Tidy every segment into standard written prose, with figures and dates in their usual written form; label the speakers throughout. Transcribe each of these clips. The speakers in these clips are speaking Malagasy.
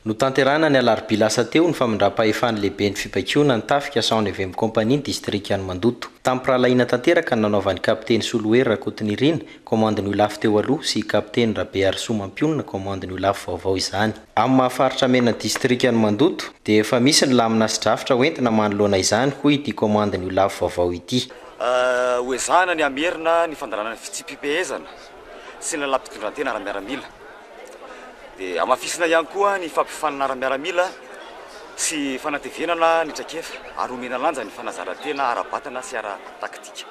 Speaker 1: No tanterana ny alarobia lasa teo ny famindram-pahefan'ny lehibe ny fibaikona ny tafika saony avy amin'ny kompania ny distrika ny Mandoto. Tamin'ny pralaina tanteraka ny nanaovan'ny kapiteny Solohery Rakotonirina komandin'io lafy teo aloha sy kapiteny Rabeary Somampionina komandin'io lafy vaovao izany. Amin'ny mahafaritra mena distrika ny Mandoto dia efa misy ny lamina sy drafitra hoentina manoloana izany hoy ity komandin'io lafy vaovao ity.
Speaker 2: Hoezahana ny amerina ny fandalarana fitsipipehezana sy ny lalapitondran-tena ara-miaramila. Dia amafisina ihany koa ny fampifanana ara-miaramila sy fanatevenana ny traikefa ary omena lanja ny fanazarantena ara-batana sy ara-taktika.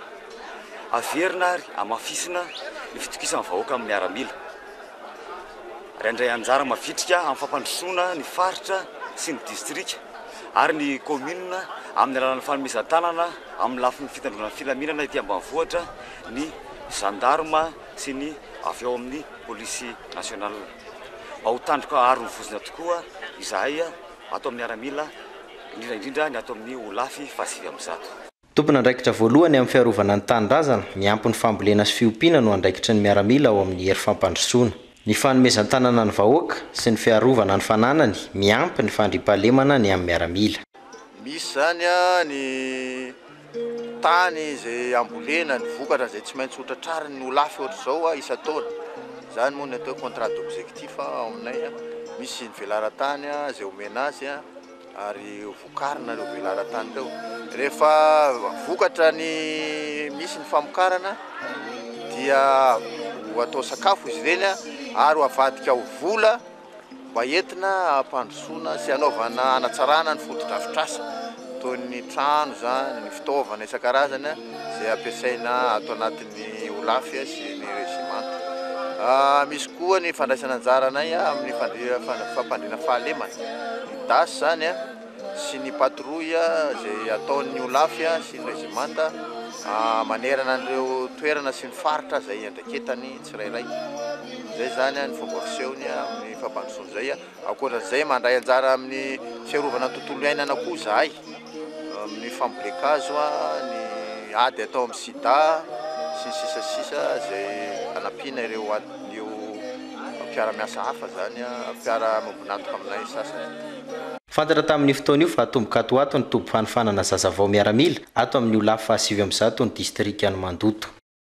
Speaker 2: Averina ary amafisina ny fitokisana vahoaka amin'ny miaramila. Ary andray anjara mavitrika amin'ny fampandrosoana ny faritra sy ny distrika ary ny commune amin'ny alalan'ny fanomezan-tanana amin'ny lafin'ny fitandrona filaminana ety ambanivohitra ny gendarme sy ny avy eo amin'ny polisy nasionala. Ho tandroka aro ny vozona tokoa izahay ato amin'ny miaramila indrindra ny ato amin'ny olafy fasivy am'zato.
Speaker 1: Tompona andraikitra voalohany amin'ny fiarovana ny tanindrazana miampy ny fambolena sy fiompiana no andraikitry ny miaramila ao amin'ny hery fampandrosoana. Ny fanomezan-tanana ny vahoaka sy ny fiarovana ny fananany miampy ny fandriampahalemana ny amin'ny miaramila.
Speaker 3: Misy zany ny tany izay ambolena ny vokatra izay tsy maintsy hotratrariny ny olafy ohatr'izao isa-taona. Zany moa ny atao contrat d'objectif ao aminay misy ny velaran-tany izay omena azy ary vokarina ireo velaran-tany ireo. Rehefa vokatra ny misy ny famokarana dia ho atao sakafo izy ireny ary ho avadika ho vola mba entina hampandrosoana sy hanaovana hanatsarana ny foto-drafitrasa toy ny trano zany, ny fitaovana isan-karazany izay ampiasaina ato anatin'ny olafy sy ny regimanta. Misy koa ny fandraisana anjara anay amin'ny fampandriana fahalemana. Ny dasy zany sy ny patrouille izay ataon'ny olafy sy ny regimanta manerana an'ireo toerana sy ny faritra izay andraiketany tsirairay. Zay zany ny fomba fisehony amin'ny fampandrosoana izay. Ankoatran'izay mandray anjara amin'ny fiarovana ny tontolo iainana koa izahay amin'ny fambolekazo, ny ady atao amin'ny sida sy ny sisasisa izay anampiana ireo mpiara-miasa hafa zany mpiara-mambonatoka aminay sasany.
Speaker 1: Fantatra tamin'ny fotoana io fa atomboka ato ny tobo fanofanana zazavao miaramila ato amin'ny olafy fahasivy am'zato ny distrika ny Mandoto.